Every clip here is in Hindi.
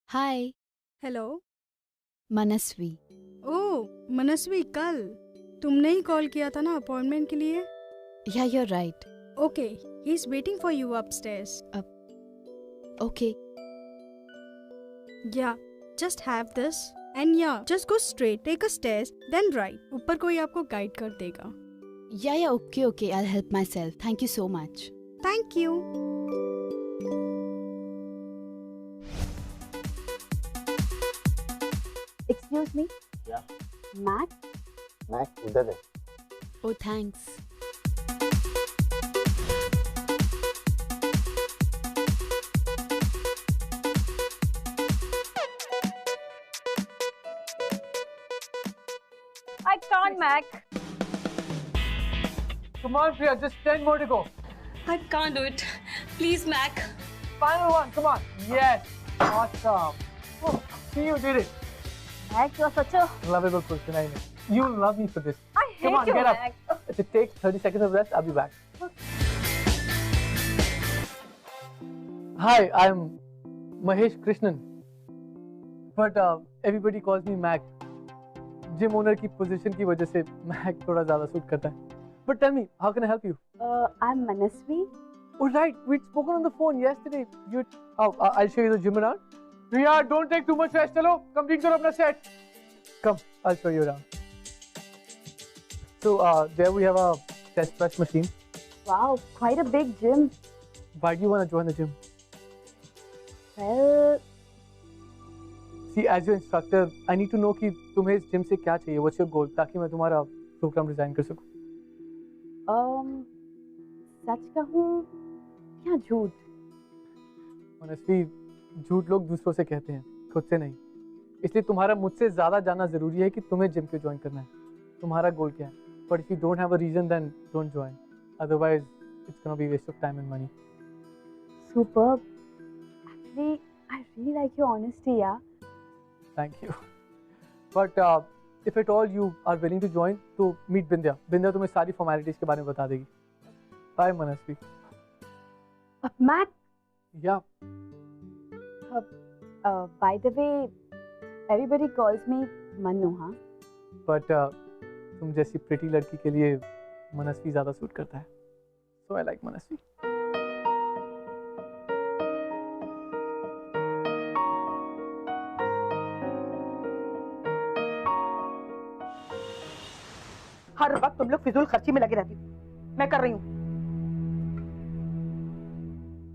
हाय। हेलो। मनस्वी। ओह मनस्वी, कल तुमने ही कॉल किया था ना अपॉइंटमेंट के लिए? Yeah you are right. Okay, he is waiting for you upstairs. Okay. Yeah just have this and yeah just go straight, take a stairs then right. ऊपर कोई आपको गाइड कर देगा। Yeah okay okay, I will help myself. Thank you so much. Thank you. Excuse me, Yeah, Max? Max उधर है। Oh thanks. I can't, Mac. Come on, Priya, just 10 more to go. I can't do it. Please, Mac. Final one, come on. Yes, awesome. Oh, see, you did it. Mac, you are such a... Lovable person, I know. You'll love me for this. I hate Come on, you, get up. Mac. If it takes 30 seconds of rest, I'll be back. Hi, I'm Mahesh Krishnan. But everybody calls me Mac. Gym owner की पोजीशन की वजह से मैक थोड़ा ज़्यादा सूट करता है. But tell me, how can I help you? I'm Manasvi. Oh right, we'd spoken on the phone yesterday. I'll show you the gym around. Priya, don't take too much rest. Chalo, complete karo apna set. Come, I'll show you around. So there we have a chest press machine. Wow, quite a big gym. Why do you want to join the gym? Well, See, as your instructor, I need to know कि तुम्हें इस जिम से क्या चाहिए. What's your goal? ताकि मैं तुम्हारा प्रोग्राम डिजाइन कर सकूं. सच कहूँ या झूठ? Honestly, झूठ लोग दूसरों से कहते हैं, खुद से नहीं. इसलिए तुम्हारा मुझसे ज़्यादा जानना ज़रूरी है कि तुम्हें जिम क्यों ज्वाइन करना है. तुम्हारा गोल क्या है? But if you don't have a reason, then don't join. Otherwise, it's gonna be waste of time and money. Superb. Actually, I really like your honesty, yeah. Thank you. But if at all you are willing to join, तो meet Bindya. Bindya तुम्हें सारी formalities के बारे में बता देगी. Bye, Manasvi. Mac, Yeah. by the way, everybody calls me Manu, हाँ? But तुम जैसी pretty लड़की के लिए मनस्वी ज़्यादा सूट करता है. So I like Manasvi. हर वक्त तुम लोग फिजूल खर्ची में लगे रहती हो. मैं कर रही हूँ.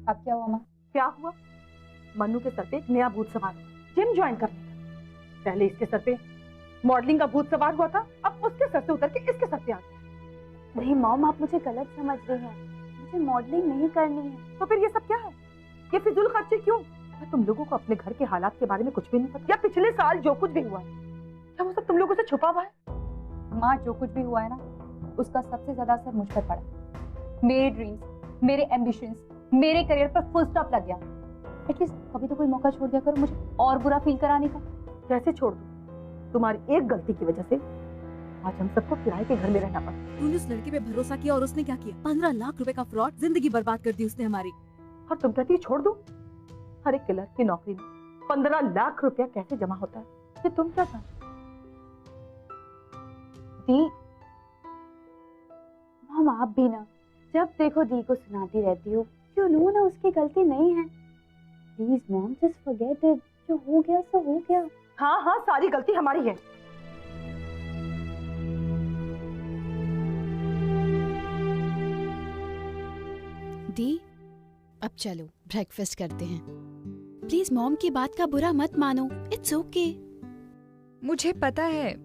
अब क्या हुआ माँ? क्या हुआ? मन्नू के सर पे एक नया भूत सवार हुआ, जिम ज्वाइन करने का. पहले इसके सर पे मॉडलिंग का भूत सवार हुआ था, अब उसके सर से उतर के इसके सर पे आ गया. नहीं मॉम, आप मुझे गलत समझ रही हैं. मुझे मॉडलिंग नहीं करनी है. तो फिर ये सब क्या है? ये फिजूल खर्ची क्यों? क्या तुम लोगों को अपने घर के हालात के बारे में कुछ भी नहीं पता? या पिछले साल जो कुछ भी हुआ है, क्या वो सब तुम लोगों से छुपा हुआ है? माँ, जो कुछ भी हुआ है ना, उसका सबसे ज्यादा असर मुझ पर पड़ा. मेरे ड्रीम्स, मेरे एम्बिशंस, मेरे करियर पर फुल स्टॉप लग गया. एटलीस्ट कभी तो कोई मौका छोड़ दिया करो मुझे और बुरा फील कराने का. कैसे छोड़ दूं? तुम्हारी एक गलती की वजह से आज हम सबको किराए के घर में रहना पड़ा. तूने उस लड़के पे भरोसा किया और उसने क्या किया? 15 लाख रुपए का फ्रॉड, जिंदगी बर्बाद कर दी उसने हमारी. और तुम कहती छोड़ दो? हर एक क्लर्क की नौकरी में 15 लाख रुपया कैसे जमा होता है, ये तुम क्या जानते? दी, मॉम आप भी ना जब देखो दी को सुनाती रहती हो. यू नो ना उसकी गलती नहीं है. Please mom, just forget it. जो हो गया सो हो गया. हाँ हाँ, सारी गलती हमारी है. दी, अब चलो ब्रेकफास्ट करते हैं. प्लीज मॉम की बात का बुरा मत मानो. It's okay. मुझे पता है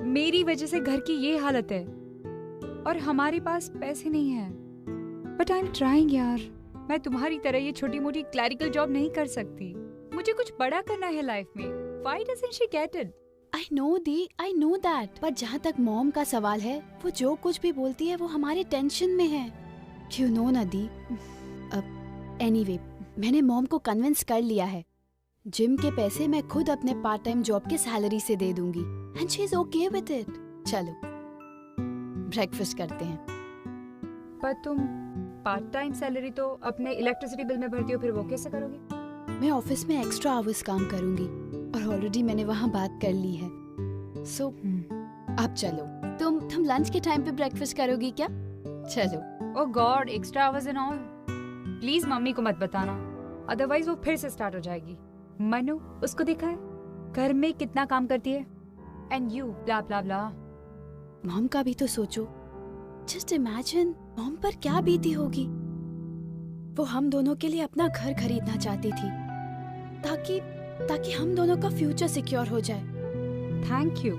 मेरी वजह से घर की ये हालत है और हमारे पास पैसे नहीं हैं. बट आई एम ट्राइंग यार. मैं तुम्हारी तरह ये छोटी मोटी क्लरिकल जॉब नहीं कर सकती. मुझे कुछ बड़ा करना है लाइफ में. Why doesn't she get it? I know the, I know that. पर जहाँ तक मॉम का सवाल है, वो जो कुछ भी बोलती है वो हमारे टेंशन में है. क्यों नो ना दी. एनीवे, मैंने मॉम को कन्विंस कर लिया है. जिम के पैसे मैं खुद अपने पार्ट टाइम जॉब के सैलरी से दे दूंगी. And she is okay with it. चलो ब्रेकफास्ट करते हैं. पर तुम पार्ट टाइम सैलरी तो अपने इलेक्ट्रिसिटी बिल में भरती हो, फिर वो कैसे करोगे? मैं ऑफिस में एक्स्ट्रा आवर्स काम करूंगी और ऑलरेडी मैंने वहाँ बात कर ली है। सो अब चलो, तुम लंच के टाइम पे ब्रेकफास्ट करोगी क्या? चलो। Oh god, extra hours and all. Please mummy को मत बताना, अदरवाइज वो फिर से स्टार्ट हो जाएगी। मनु, उसको देखा है घर में कितना काम करती है, and you blah blah blah. Mom का भी तो सोचो। जस्ट इमेजिन मॉम पर क्या बीती होगी। वो हम दोनों के लिए अपना घर खरीदना चाहती थी ताकि हम दोनों का फ्यूचर सिक्योर हो जाए। थैंक यू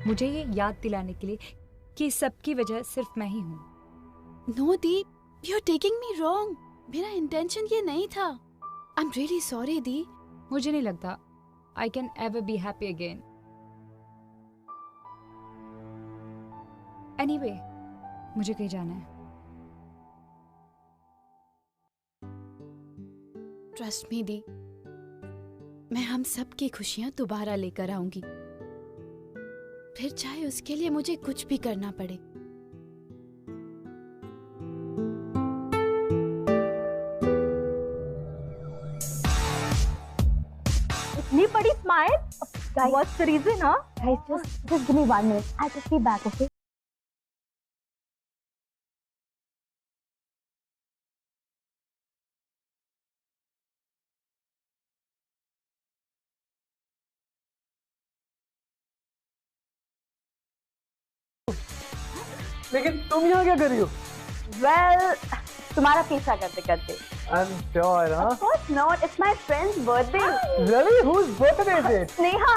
मुझे ये याद दिलाने के लिए कि सबकी वजह सिर्फ मैं ही हूँ। नो दी, you are taking me wrong. मेरा इंटेंशन ये नहीं था। आई एम रियली सॉरी दी। मुझे नहीं लगता I can ever be happy again. Anyway, मुझे कहीं जाना है। ट्रस्ट मी दी, मैं हम सब की खुशियां दोबारा लेकर आऊंगी, फिर चाहे उसके लिए मुझे कुछ भी करना पड़े। इतनी बड़ी स्माइल, व्हाट्स द रीजन? हाँ Guys, just give me 1 minute. I'll just be back, okay? लेकिन तुम यहाँ क्या कर रही हो? Well, तुम्हारा पीछा करते करते। I'm sure, huh? Of course not. It's my friend's birthday. Really? Whose birthday is it? Sneha,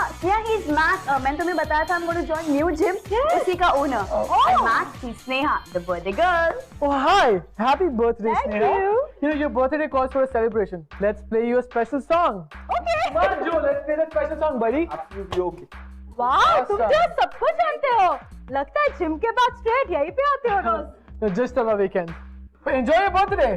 he's Matt. मैंने तुम्हें बताया था I'm going to join new gym. उसी का owner. And Matt, he's Sneha, the birthday girl. Oh, hi! Happy birthday, Thank Sneha. you. You know, your birthday calls for a celebration. Let's play you a special song. Okay. Come on, Joe, let's play the special song, buddy. Absolutely okay. वाह, तुम तो सब कुछ जानते हो। लगता है जिम के बाद स्ट्रेट यहीं पे आते हो रोज। No, just on a weekend. Enjoy your birthday.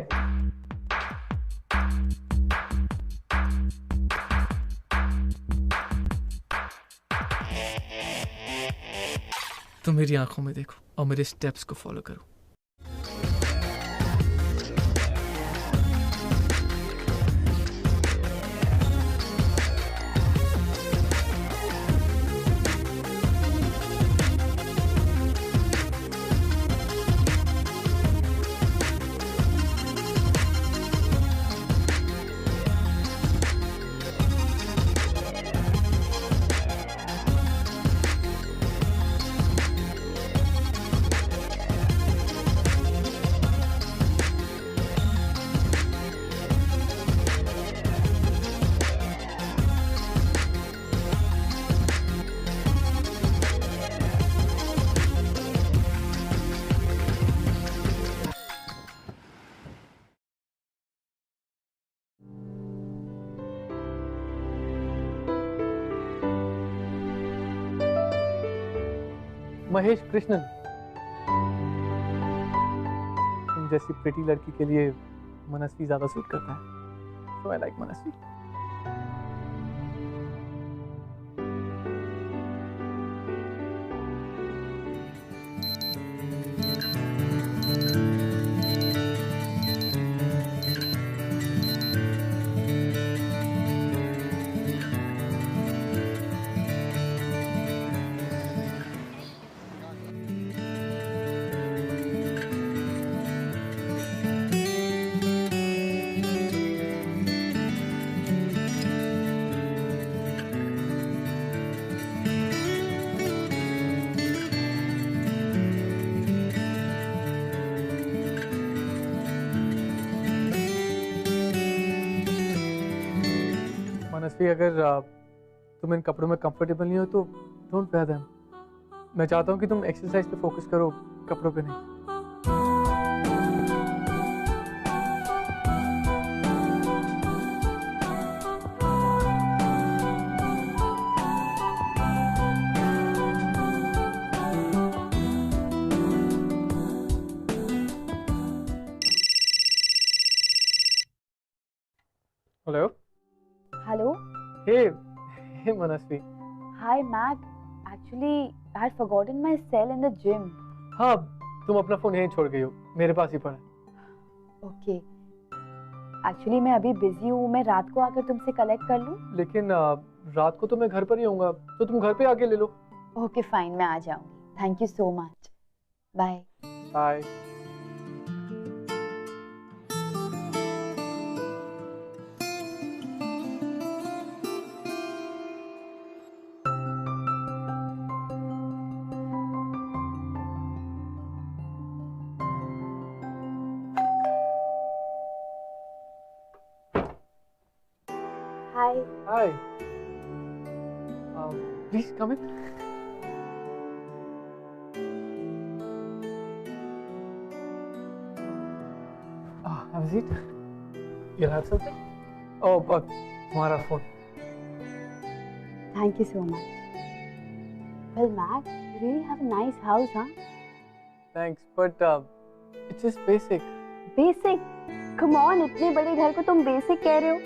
तुम मेरी आंखों में देखो और मेरे स्टेप्स को फॉलो करो। महेश कृष्णन, तुम जैसी प्रिटी लड़की के लिए मनस्वी ज्यादा सूट करता है। So I like मनस्वी। मनस्वी, अगर तुम इन कपड़ों में कंफर्टेबल नहीं हो तो डोंट वेयर देम। मैं चाहता हूँ कि तुम एक्सरसाइज पे फोकस करो, कपड़ों पे नहीं। Hello. Hello. Hey Manasvi. Hi, Matt. Actually, I had forgotten my cell in the gym. हाँ, तुम अपना फोन यहीं छोड़ गई हो, मेरे पास ही पड़ा है। Okay. एक्चुअली मैं अभी बिजी हूँ, मैं रात को आकर तुमसे कलेक्ट कर लूँ? लेकिन रात को तो मैं घर पर ही होऊंगा, तो तुम घर पे आके ले लो। ओके फाइन, मैं आ जाऊंगी। Thank you so much. Bye. Bye. Hi. Hi. Please come in. Have a seat. You'll have something? Oh, but तुम्हारा phone. Thank you so much. Well, Mac, you really have a nice house, huh? Thanks, but it's just basic. Basic? Come on, इतने बड़े घर को तुम basic कह रहे हो?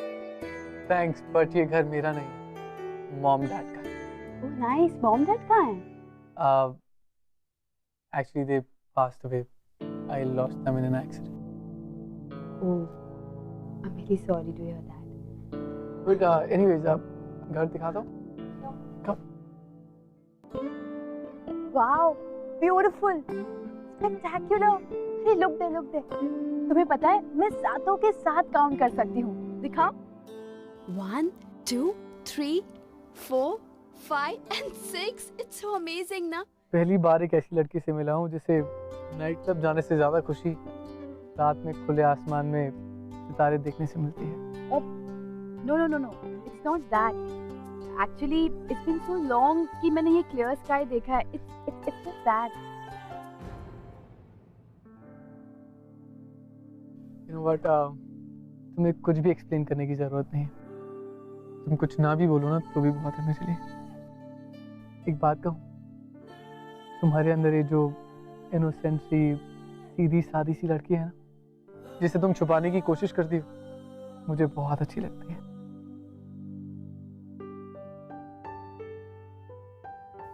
Thanks, but ये घर मेरा नहीं है, mom dad का। Oh, nice. Mom, dad कहाँ हैं? Actually, they passed away. I lost them in an accident. Oh, I'm really sorry to hear that. But anyways, घर दिखाता हूँ। Come. Wow, beautiful, spectacular. अरे look there. तुम्हें पता है मैं सातों के साथ काउंट कर सकती हूँ। दिखाओ। 1, 2, 3, 4, 5 and 6. It's so amazing ना? पहली बार एक ऐसी लड़की से मिला हूँ जिसे नाइट क्लब जाने से ज्यादा खुशी रात में खुले आसमान में सितारे देखने से मिलती है। No. It's not that. Actually, it's been so long कि मैंने ये clear sky देखा है. It's just that. You know what? तुम्हें कुछ भी एक्सप्लेन करने की जरूरत नहीं है। तुम कुछ ना भी बोलो ना तो भी बहुत है मेरे लिए। एक बात कहूँ, तुम्हारे अंदर ये जो इनोसेंट सी सीधी सादी सी लड़की है ना, जिसे तुम छुपाने की कोशिश करती हो, मुझे बहुत अच्छी लगती है।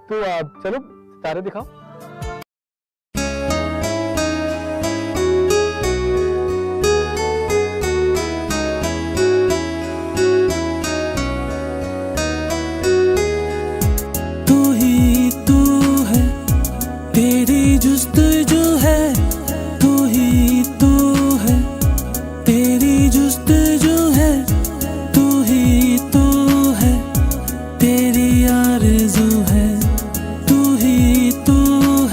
तो आप चलो सितारे दिखाओ। तू ही तू है, तेरी जुस्तजू है, तू ही तू है, तेरी जुस्तजू है, तू ही तू है, तेरी आरज़ू है, तू ही तू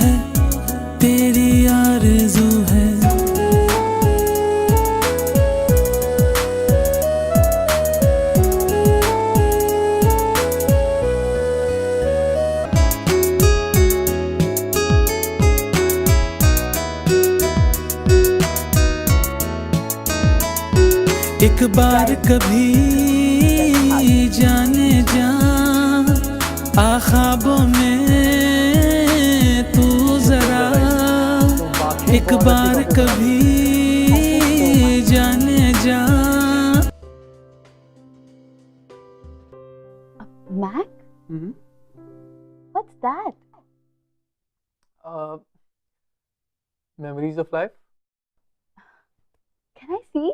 है, तेरी आरज़ू है। एक बार कभी जाने जा आ ख्वाबों में तू जरा, एक बार कभी जाने जा। Mac? What's that? Memories of life. Can I see?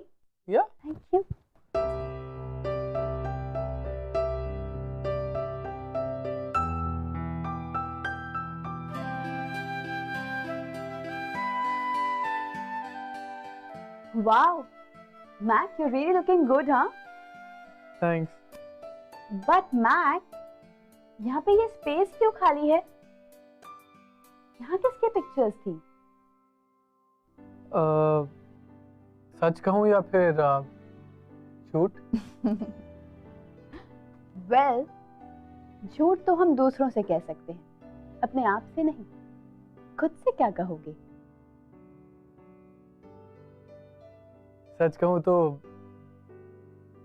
Yeah. Thank you. Wow, Mac, you're really looking good, huh? Thanks. But Mac, यहाँ पे ये स्पेस क्यों खाली है? यहाँ किसके पिक्चर्स थी? सच कहूँ या फिर झूठ? Well, झूठ तो हम दूसरों से कह सकते हैं, अपने आप से नहीं। खुद से क्या कहोगे? सच कहूँ तो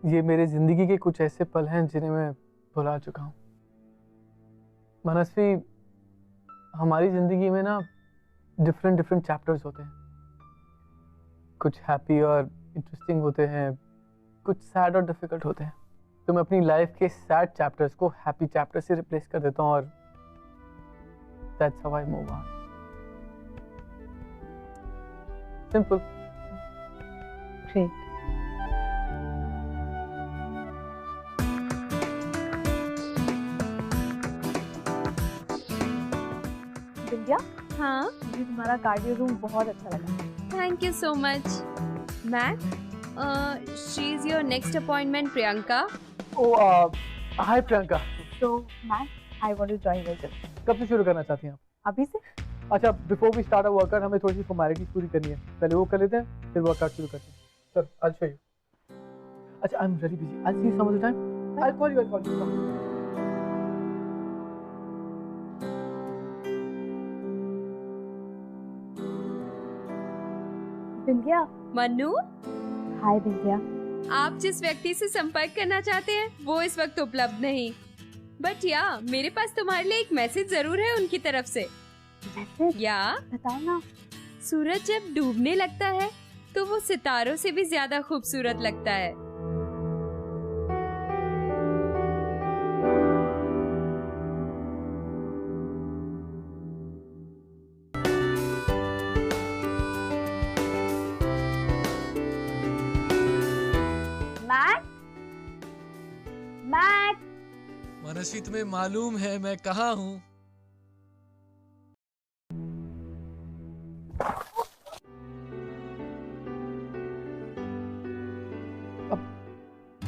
ये मेरे जिंदगी के कुछ ऐसे पल हैं जिन्हें मैं भुला चुका हूँ। मनस्वी, हमारी जिंदगी में ना डिफरेंट चैप्टर्स होते हैं। कुछ हैप्पी और इंटरेस्टिंग होते हैं, कुछ सैड और डिफिकल्ट होते हैं। तो मैं अपनी लाइफ के सैड चैप्टर्स को हैप्पी चैप्टर से रिप्लेस कर देता हूँ और that's how I move on. Simple. Great. Vindhya, हाँ, मुझे तुम्हारा कार्डियो रूम बहुत अच्छा लगा। Thank you so much. Mac, she is your next appointment Priyanka. Oh hi Priyanka, So, Matt, I want to join your gym. कब से शुरू करना चाहती हैं आप? अभी से? अच्छा, before we start a workout हमें थोड़ी सी फॉर्मेलिटीज पूरी करनी है, पहले वो कर लेते हैं फिर वर्कआउट शुरू करते हैं। Sir I show you. अच्छा, I am very busy, I see you some other time, I call you. Vindhya. Manu, hi Vindhya. आप जिस व्यक्ति से संपर्क करना चाहते हैं वो इस वक्त उपलब्ध नहीं, बट या मेरे पास तुम्हारे लिए एक मैसेज जरूर है उनकी तरफ से। मैसेज? या बताओ ना। सूरज जब डूबने लगता है तो वो सितारों से भी ज्यादा खूबसूरत लगता है। Mat, mat. मनस्वी, तुम्हें मालूम है मैं कहाँ हूँ?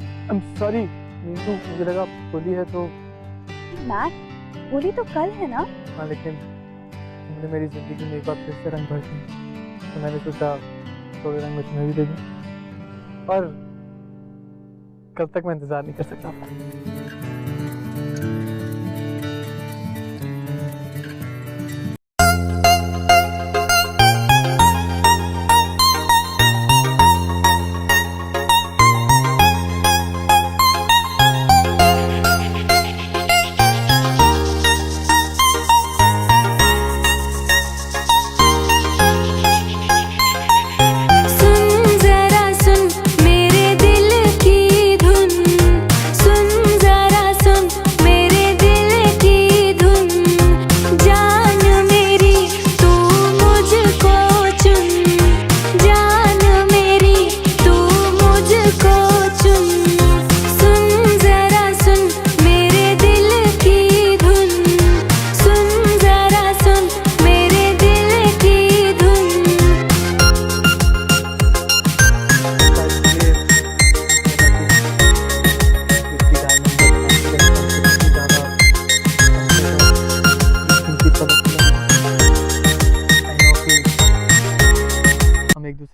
आई एम सॉरी नीतू, मुझे लगा होली है तो। मैट, होली तो कल है ना? हाँ, लेकिन तुमने मेरी जिंदगी में एक बार फिर से रंग भर दिए, तो मैंने सोचा थोड़े रंग में तुम्हें भी दे दूं। और कब तक मैं इंतजार नहीं कर सकता।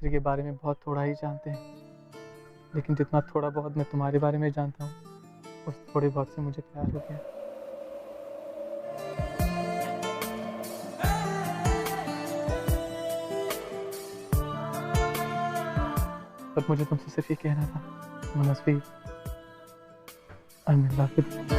के बारे में बहुत थोड़ा ही जानते हैं, लेकिन जितना थोड़ा बहुत मैं तुम्हारे बारे में जानता हूँ उस थोड़े बहुत से मुझे प्यार हो गया। पर मुझे तुमसे सिर्फ ये कहना था Manasvi, I am in love with you.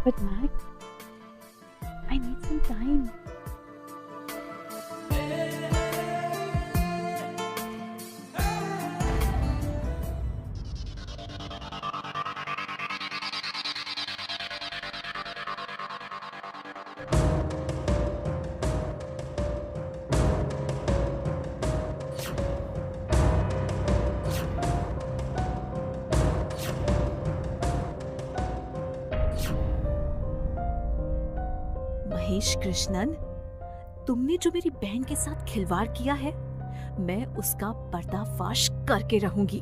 But Mac, I need some time. Mahesh Krishnan, तुमने जो मेरी बहन के साथ खिलवाड़ किया है, मैं उसका पर्दाफाश करके रहूंगी।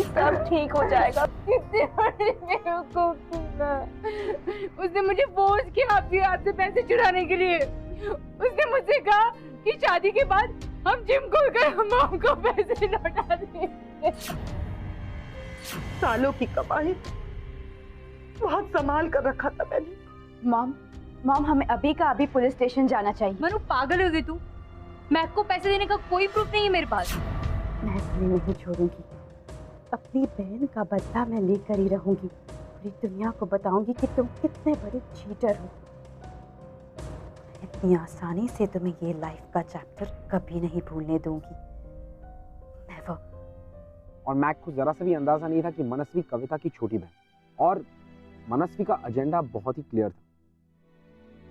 सब ठीक हो जाएगा। कितने बड़ी बेवकूफ थी मैं। उसने मुझे फोर्स किया आपके हाथ से पैसे चुराने के लिए। उसने मुझसे कहा कि शादी के बाद हम जिम खोलकर मॉम को पैसे लौटा देंगे। सालों की कमाई बहुत संभाल कर रखा था मैंने। मॉम हमें अभी का अभी पुलिस स्टेशन जाना चाहिए। मनु, पागल हो गई तू? मैक को पैसे देने का कोई प्रूफ नहीं है मेरे पास। मैं तुम्हें नहीं छोड़ूंगी। अपनी बहन का बदला मैं लेकर ही रहूंगी। पूरी दुनिया को बताऊंगी कि तुम कितने बड़े चीटर हो। इतनी आसानी से तुम्हें ये लाइफ का चैप्टर कभी नहीं भूलने दूंगी। नेवर। और मैक को जरा सा भी अंदाजा नहीं था कि मनस्वी कविता की छोटी बहन, और मनस्वी का एजेंडा बहुत ही क्लियर था।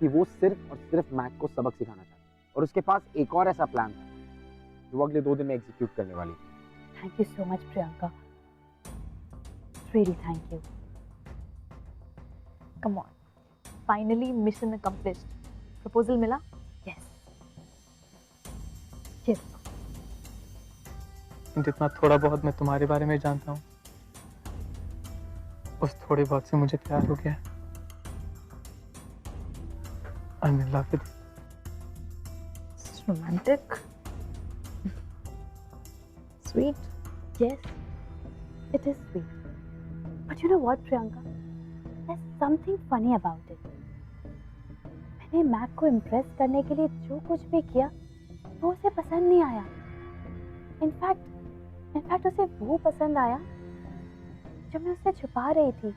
कि वो सिर्फ और सिर्फ मैक को सबक सिखाना चाहती है और उसके पास एक और ऐसा प्लान था जो वो अगले 2 दिन में एग्जीक्यूट करने वाली थी। Thank you so much Priyanka, really thank you. Come on, finally mission accomplished. Proposal मिला? Yes yes. जितना थोड़ा बहुत मैं तुम्हारे बारे में जानता हूँ, उस थोड़े बहुत से मुझे प्यार हो गया। I'm in love with you. It's romantic. Sweet. Yes, it is sweet. But you know what, Priyanka? There's something funny about it. मैंने मैक को इम्प्रेस करने के लिए जो कुछ भी किया, वो उसे पसंद नहीं आया। इनफैक्ट उसे वो पसंद आया जो मैं उससे छुपा रही थी।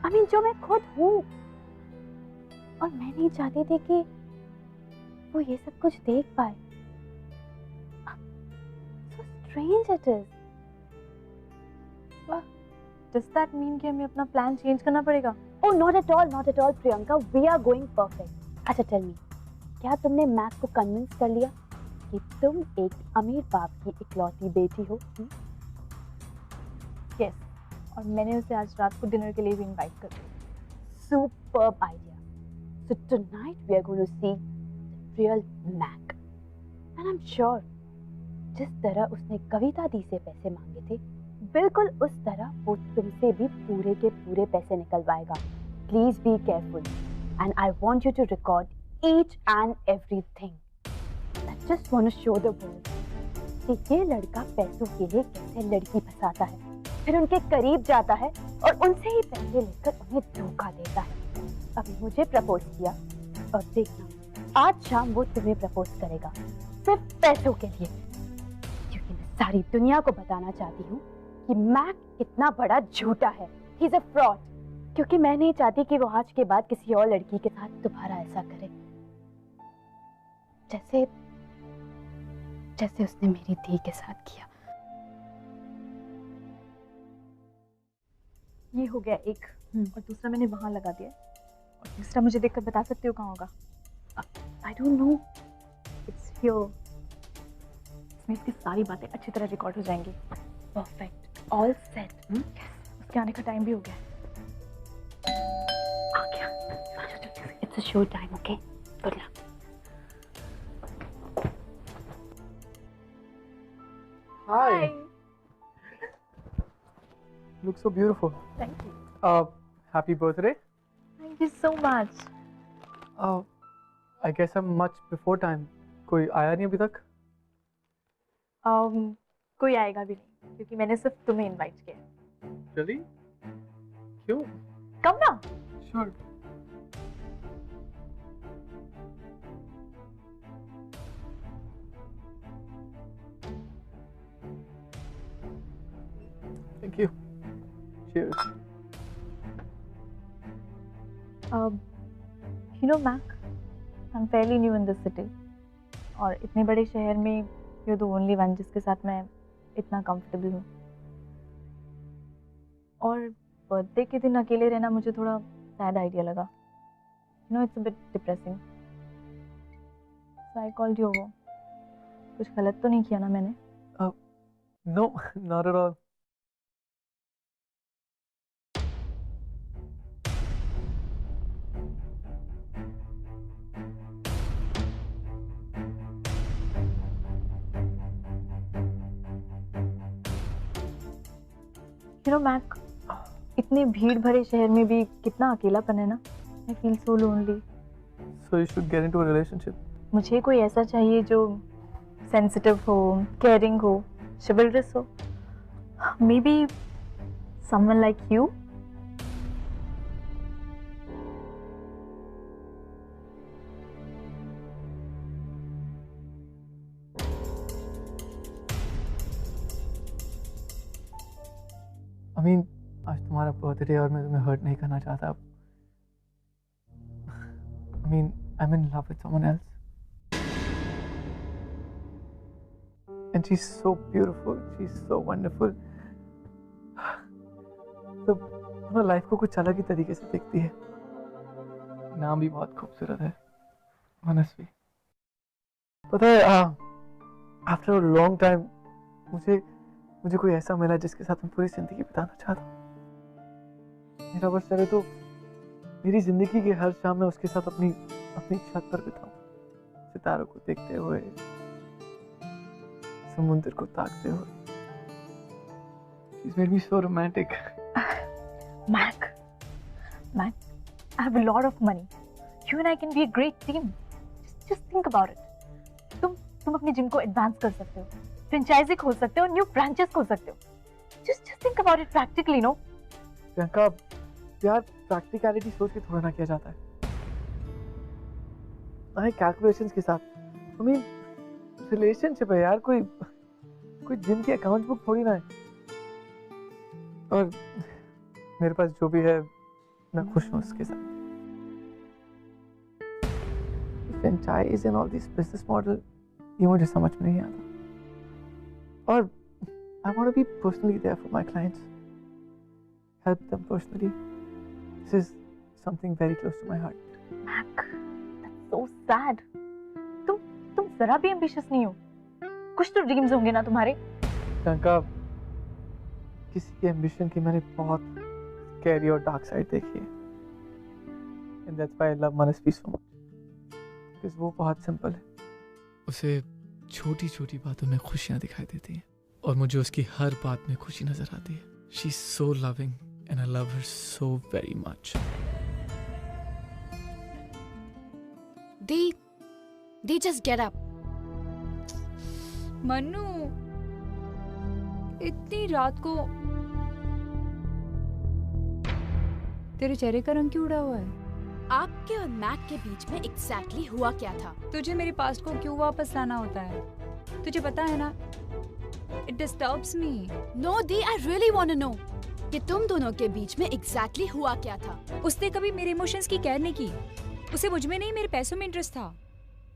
I mean, जो मैं खुद हूँ। और मैं नहीं चाहती थी कि वो ये सब कुछ देख पाए। So strange it is. Does that mean कि हमें अपना प्लान चेंज करना पड़ेगा? Oh, not at all, Priyanka. We are going perfect. अच्छा, tell me, क्या तुमने मैक को कन्विंस कर लिया कि तुम एक अमीर बाप की इकलौती बेटी हो? Yes. और मैंने उसे आज रात को डिनर के लिए भी इनवाइट कर दिया। Superb idea. So tonight we are going to see the real Mac. And I'm sure जिस तरह उसने कविता दी से पैसे मांगे थे, बिल्कुल उस तरह वो तुमसे भी पूरे के पूरे पैसे निकलवाएगा। Please be careful. And I want you to record each and everything. I just want to show the world कि ये लड़का पैसों के लिए कैसे लड़की फंसाता है, फिर उनके करीब जाता है और उनसे ही पैसे लेकर उन्हें धोखा देता है। अभी मुझे प्रपोज किया और देखना आज शाम वो तुम्हें प्रपोज करेगा सिर्फ पैसों के लिए, क्योंकि मैं सारी दुनिया को बताना चाहती हूँ कि मैक कितना बड़ा झूठा है। He is a fraud. क्योंकि मैं नहीं चाहती कि वो आज के बाद किसी और लड़की के साथ दोबारा ऐसा करे, जैसे जैसे उसने मेरी दी के साथ किया। ये हो गया एक, और दूसरा मैंने वहां लगा दिया, और तीसरा मुझे देखकर बता सकते हो कहाँ होगा? I don't know, it's here. इसमें इसकी सारी बातें अच्छी तरह रिकॉर्ड हो जाएंगी। Perfect, all set. उसके आने का टाइम भी हो गया। आ गया। It's a show time, okay? Good luck. Hi. Look so beautiful. Thank you. Happy birthday. Thank you so much. I guess I'm much before time. कोई आया नहीं अभी तक? कोई आएगा भी नहीं, क्योंकि मैंने सिर्फ तुम्हें इनवाइट किया। Really? क्यों? कम ना? Sure. Thank you. Cheers. You know, Mac, I'm fairly new in this city. और इतने बड़े शहर में you're the only one जिसके साथ मैं इतना comfortable हूँ। और बर्थडे के दिन अकेले रहना मुझे थोड़ा sad idea लगा। You know, it's a bit depressing. So I called you over. कुछ गलत तो नहीं किया ना मैंने? No, not at all. You know, Mac, इतने भीड़ भरे शहर में भी कितना अकेलापन है ना। I feel so lonely. So you should get into a relationship. मुझे कोई ऐसा चाहिए जो sensitive हो, caring हो, chivalrous हो. Maybe someone like you. I mean, आज तुम्हारा बर्थडे और मैं तुम्हें हर्ट नहीं करना चाहता। I mean, I'm in love with someone else. And she's so beautiful. She's so wonderful. तो लाइफ को कुछ अलग ही तरीके से देखती है। नाम भी बहुत खूबसूरत है, मनस्वी। पता है, आफ्टर अ लॉन्ग टाइम मुझे कोई ऐसा मिला जिसके साथ मैं पूरी जिंदगी बिताना चाहता हूँ। मेरा बस चले तो मेरी जिंदगी की हर शाम मैं उसके साथ अपनी छत पर बिताऊं, सितारों को देखते हुए, समुद्र को ताकते हुए। She's made me so romantic. Mac, I have a lot of money. You and I can be a great team. Just think about it. तुम अपने जिम को एडवांस कर सकते हो, फ्रेंचाइजी खोल सकते हो, न्यू ब्रांचेस खोल सकते हो. Just think about it practically, no? Priyanka, यार प्रैक्टिकलिटी सोच के थोड़ा ना किया जाता है, ना ही कैलकुलेशंस के साथ। I mean, रिलेशनशिप है यार, कोई जिम की अकाउंट बुक थोड़ी ना है। और मेरे पास जो भी है मैं खुश हूँ उसके साथ। Franchise and all this business model ये मुझे समझ में नहीं आता। और I want to be personally there for my clients, help them personally. This is something very close to my heart. Mac, that's so sad. तुम जरा भी एम्बिशियस नहीं हो। कुछ तो ड्रीम्स होंगे ना तुम्हारे। प्रियंका, किसी के एम्बिशन की मैंने बहुत स्कैरी और डार्क साइड देखी है, and that's why I love Manasvi so much. Because वो बहुत सिंपल है, उसे छोटी छोटी बातों में खुशियाँ दिखाई देती हैं और मुझे उसकी हर बात में खुशी नजर आती है। She's so loving and I love her so very much. They just get up. Mannu, इतनी रात को तेरे चेहरे का रंग क्यों उड़ा हुआ है? आपके और मैक के बीच में एग्जैक्टली हुआ क्या था? तुझे मेरे पास्ट को क्यों वापस लाना होता है? तुझे पता है ना, It disturbs me. No, Dee, I really want to know कि तुम दोनों के बीच में एग्जैक्टली हुआ क्या था? उसने कभी मेरे इमोशंस की केयर नहीं की। उसे मुझ में नहीं, मेरे पैसों में इंटरेस्ट था।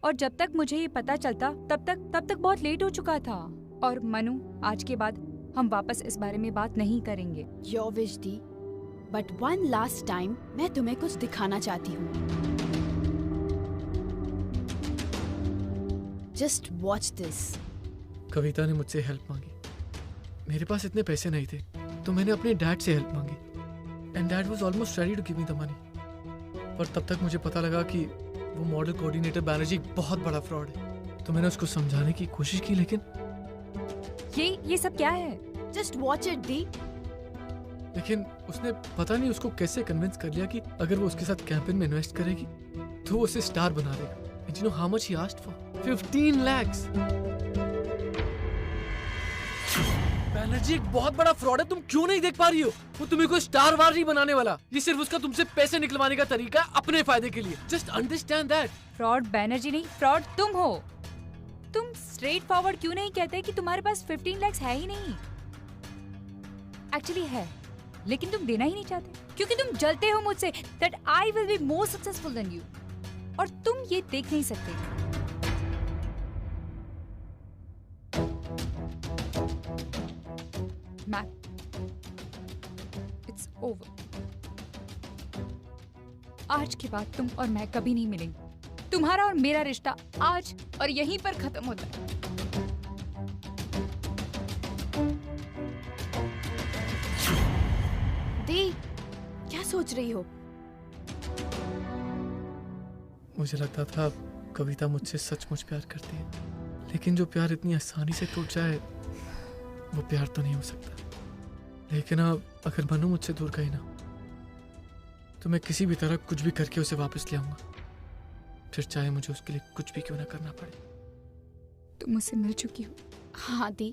और जब तक मुझे ये पता चलता तब तक बहुत लेट हो चुका था। और मनु, आज के बाद हम वापस इस बारे में बात नहीं करेंगे। Your wish, Dee. But one last time, मैं तुम्हें कुछ दिखाना चाहती हूँ। Just watch this. कविता ने मुझसे हेल्प मांगी। मेरे पास इतने पैसे नहीं थे, तो मैंने अपने डैड से हेल्प मांगी। And dad was almost ready to give me the money. पर तब तक मुझे पता लगा कि वो मॉडल कोऑर्डिनेटर बैनर्जी एक बहुत बड़ा फ्रॉड है। तो मैंने उसको समझाने की कोशिश की, लेकिन ये सब क्या है? Just watch it, Dee. लेकिन उसने पता नहीं उसको कैसे कन्विंस कर लिया कि अगर वो उसके साथ कैंपेन में इन्वेस्ट करेगी तो वो उसे स्टार बना देगा। And you know how much he asked for? 15 lakhs. Banerjee एक बहुत बड़ा फ्रॉड है, तुम क्यों नहीं देख पा रही हो? वो तुम्हें कोई स्टार वार नहीं बनाने वाला। ये सिर्फ उसका तुमसे पैसे निकलवाने का तरीका है अपने फायदे के लिए। Just understand that. Fraud Banerjee नहीं, फ्रॉड तुम हो। तुम स्ट्रेट फॉरवर्ड क्यों नहीं कहते कि तुम्हारे पास 15 लाख है ही नहीं? एक्चुअली है, लेकिन तुम देना ही नहीं चाहते क्योंकि तुम जलते हो मुझसे that I will be more successful than you. और तुम ये देख नहीं सकते। Mac, it's over. आज के बाद तुम और मैं कभी नहीं मिलेंगे। तुम्हारा और मेरा रिश्ता आज और यहीं पर खत्म होता है। दी, क्या सोच रही हो? मुझे लगता था कविता मुझसे सचमुच प्यार करती है, लेकिन जो प्यार इतनी आसानी से टूट जाए वो प्यार तो नहीं हो सकता। लेकिन अब अगर मनु मुझसे दूर गई ना, तो मैं किसी भी तरह कुछ भी करके उसे वापस ले आऊंगा, फिर चाहे मुझे उसके लिए कुछ भी क्यों ना करना पड़े। तुम मुझसे मिल चुकी हो। हाँ दी,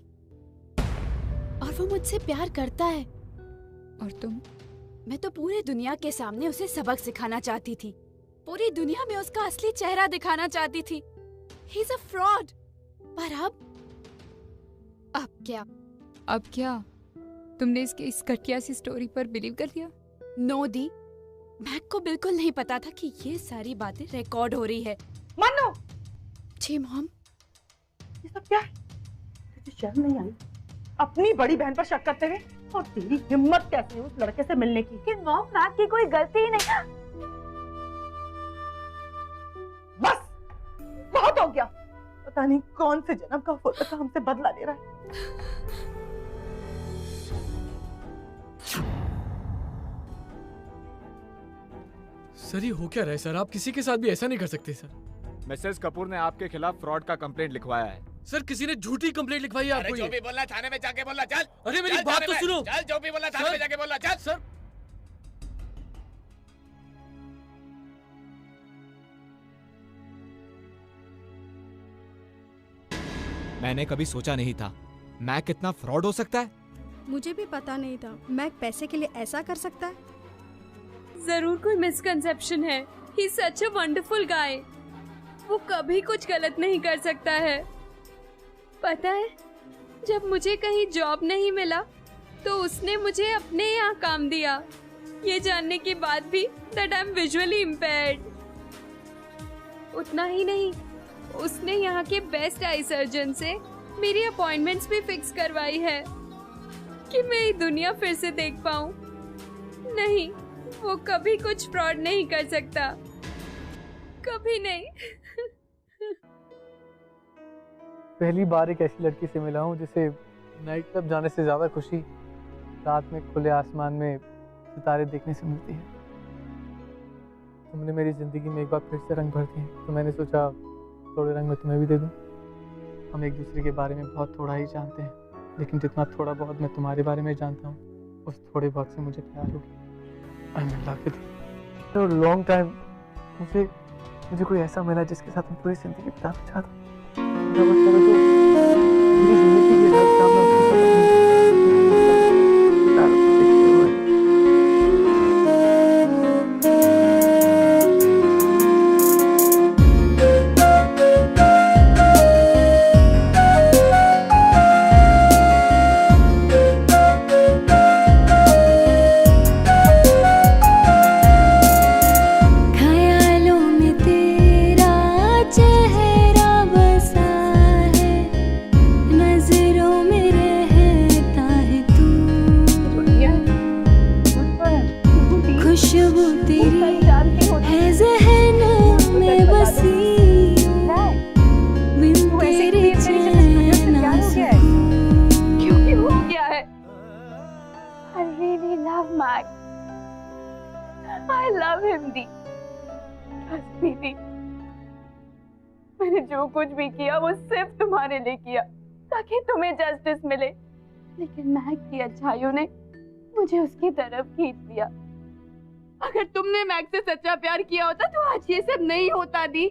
और वो मुझसे प्यार करता है। और तुम? मैं तो पूरी दुनिया के सामने उसे सबक सिखाना चाहती थी, पूरी दुनिया में उसका असली चेहरा दिखाना चाहती थी। He is a fraud. पर अब क्या? अब क्या? तुमने इसके इस घटिया सी स्टोरी पर बिलीव कर दिया? नो दी, मैक को बिल्कुल नहीं पता था कि ये सारी बातें रिकॉर्ड हो रही है। मन्नू! जी मॉम। ये सब क्या है? तुझे शर्म नहीं आई अपनी बड़ी बहन पर शक करते हुए? और तेरी हिम्मत कैसे है उस लड़के से मिलने की? कि मॉम, मैक की कोई गलती ही नहीं। बहुत हो गया। पता नहीं कौन से जन्म का होता था हमसे बदला ले रहा है। सर ये हो क्या रहा है सर? आप किसी के साथ भी ऐसा नहीं कर सकते सर। मिसेस कपूर ने आपके खिलाफ फ्रॉड का कंप्लेंट लिखवाया है। सर किसी ने झूठी कंप्लेंट लिखवाई है आपको? जो भी बोलना थाने में जाके बोलना, चल। अरे मेरी बात तो सुनो। चल, जो भी बोलना थाने में जाके बोलना, चल। सर मैंने कभी सोचा नहीं था मैक कितना फ्रॉड हो सकता है। मुझे भी पता नहीं था मैक पैसे के लिए ऐसा कर सकता है। जरूर कोई मिसकंसेप्शन है। ही सच अ वंडरफुल गाय। वो कभी कुछ गलत नहीं कर सकता है। पता है, जब मुझे कहीं जॉब नहीं मिला तो उसने मुझे अपने यहाँ काम दिया, ये जानने के बाद भी that I am visually impaired. उतना ही नहीं, उसने यहाँ के बेस्ट आई सर्जन से मेरी अपॉइंटमेंट्स भी फिक्स करवाई है कि मैं ये दुनिया फिर से देख पाऊँ। नहीं, वो कभी कुछ फ्रॉड नहीं कर सकता, कभी नहीं। पहली बार एक ऐसी लड़की से मिला हूँ जिसे नाइट क्लब जाने से ज़्यादा खुशी रात में खुले आसमान में सितारे देखने से मिलती है। तुमने मेरी ज़िंदगी में एक बार फिर से रंग भर दिए, तो मैंने सोचा थोड़े रंग मैं तुम्हें भी दे दूँ। हम एक दूसरे के बारे में बहुत थोड़ा ही जानते हैं, लेकिन जितना थोड़ा बहुत मैं तुम्हारे बारे में जानता हूँ उस थोड़े बहुत से मुझे प्यार होगी। आई am in love with you. For a long time मुझे कोई ऐसा मिला जिसके साथ मैं पूरी ज़िंदगी बिताना चाहता हूँ। मैंने जो कुछ भी किया वो सिर्फ तुम्हारे लिए किया ताकि तुम्हें जस्टिस मिले, लेकिन मैक की अच्छाइयों ने मुझे उसकी तरफ खींच लिया। अगर तुमने मैक से सच्चा प्यार किया होता तो आज ये सब नहीं होता दी।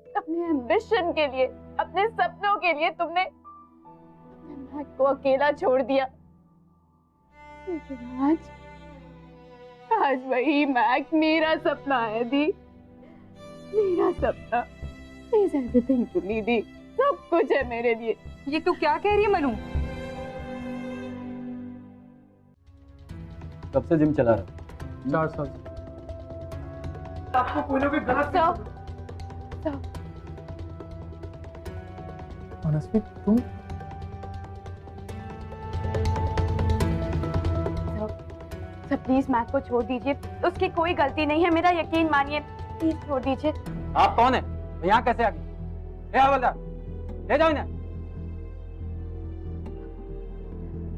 अपने एम्बिशन के लिए, अपने सपनों के लिए तुमने मैक को अकेला छोड़ दिया, लेकिन आज वही मैक मेरा सपना है दी, मेरा सपना। He's everything to me दी, सब कुछ है मेरे लिए। ये तू क्या कह रही है मनु? कब से जिम चला रहा? 4 साल। आपको कोई ना कोई गलत मनस्वी तुम प्लीज मैक को छोड़ दीजिए, उसकी कोई गलती नहीं है, मेरा यकीन मानिए, प्लीज छोड़ दीजिए। आप कौन है? यहाँ कैसे आ गई? ले जाओ इन्हें।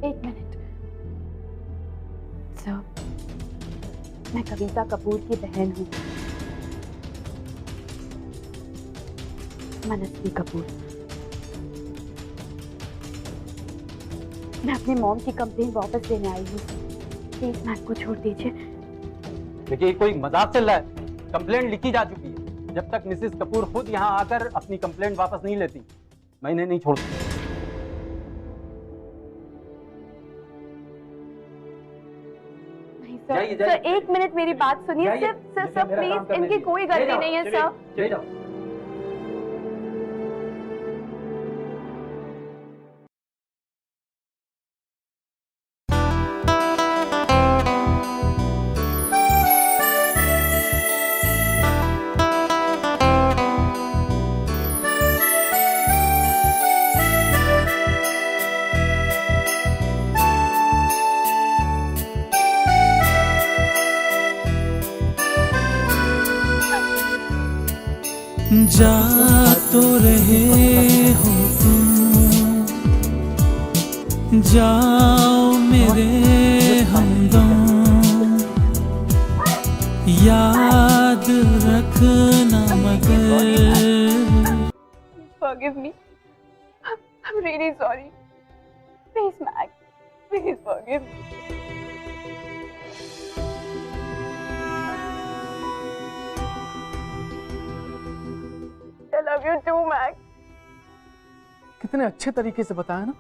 एक मिनट सर, मैं कविता कपूर की बहन हूँ, मनस्वी कपूर। मैं अपने मॉम की कंप्लेन वापस लेने आई हूँ, प्लीज मैक को छोड़ दीजिए। देखिए कोई मजाक चल रहा है, कंप्लेंट लिखी जा चुकी है। जब तक मिसेस कपूर खुद यहाँ आकर अपनी कंप्लेंट वापस नहीं लेती मैं इन्हें नहीं छोड़ सकता। सर एक मिनट मेरी बात सुनिए, सर प्लीज, इनकी कोई गलती नहीं है सर। जाते तो रहे हो तुम, जाओ मेरे हमदम, याद रखना मगर। Forgive me. I'm really sorry. Please, Mac. Please forgive me. I love you too, Mac. कितने अच्छे तरीके से बताया ना,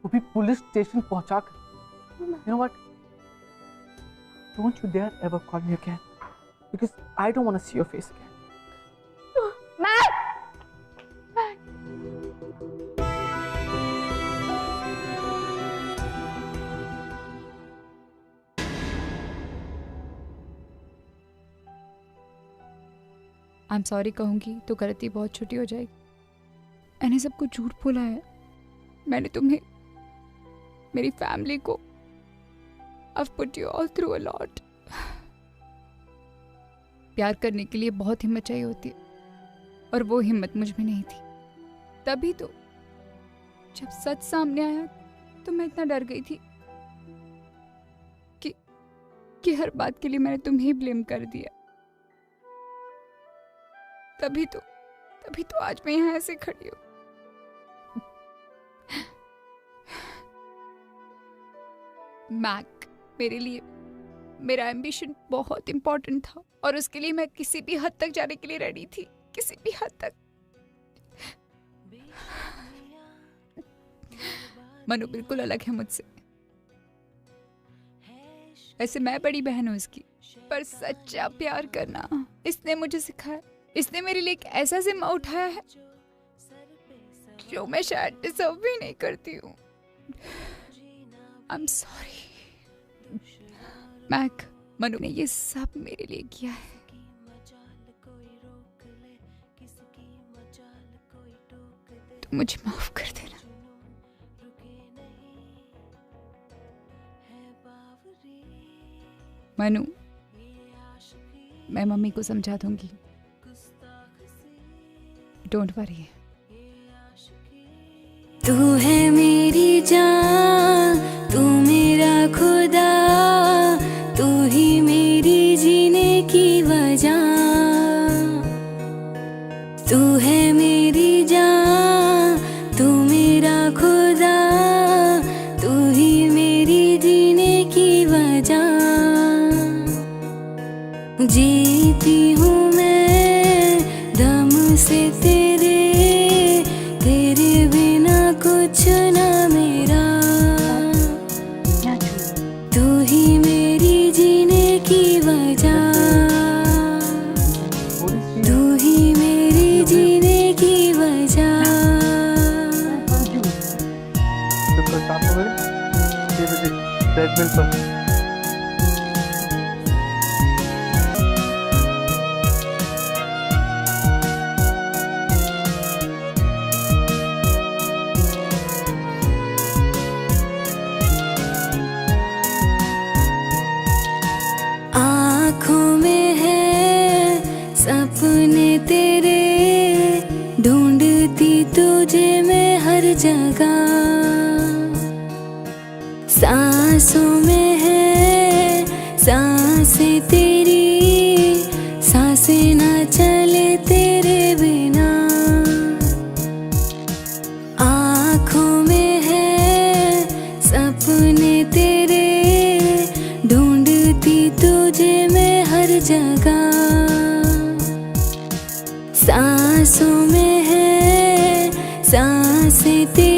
वो भी पुलिस स्टेशन पहुंचाकर। You know what? Don't you dare ever call me again, because I don't want to see your face again. Mac! I am sorry कहूँगी तो गलती बहुत छोटी हो जाएगी। मैंने सबको झूठ बोला है। मैंने तुम्हें, मेरी फैमिली को, I've put you all through a lot. प्यार करने के लिए बहुत हिम्मत चाहिए होती है, और वो हिम्मत मुझ में नहीं थी। तभी तो जब सच सामने आया तो मैं इतना डर गई थी कि हर बात के लिए मैंने तुम्हें ही ब्लेम कर दिया। तभी तो आज मैं यहाँ ऐसे खड़ी हूँ। मैक, मेरे लिए मेरा एम्बिशन बहुत इम्पोर्टेंट था, और उसके लिए मैं किसी भी हद तक जाने के लिए रेडी थी, किसी भी हद तक। मनु बिल्कुल अलग है मुझसे। वैसे मैं बड़ी बहन हूँ इसकी, पर सच्चा प्यार करना इसने मुझे सिखाया। इसने मेरे लिए एक ऐसा जिम्मा उठाया है जो मैं शायद डिजर्व भी नहीं करती हूँ। I am sorry Mac. Manu ने ये सब मेरे लिए किया है। तो मुझे माफ कर देना। मनु, मैं मम्मी को समझा दूंगी। Don't worry. तू है मेरी जान, तू मेरा खुदा, तू ही मेरी जीने की वजह। तू है मेरी जान, तू मेरा खुदा, तू ही मेरी जीने की वजह। जीती हूँ मैं दम से तेरे, तेरे बिना कुछ ना मेरा। तू ही मेरी जीने की वजह, तू ही मेरी जीने की वजह। आँखों में है सपने तेरे, ढूंढती तुझे मैं हर जगह। सांसों में है सांसें तेरी, सांसें ना चले तेरे बिना। आँखों में है सपने तेरे, ढूंढती तुझे मैं हर जगह। सांसों में है सांसें तेरी,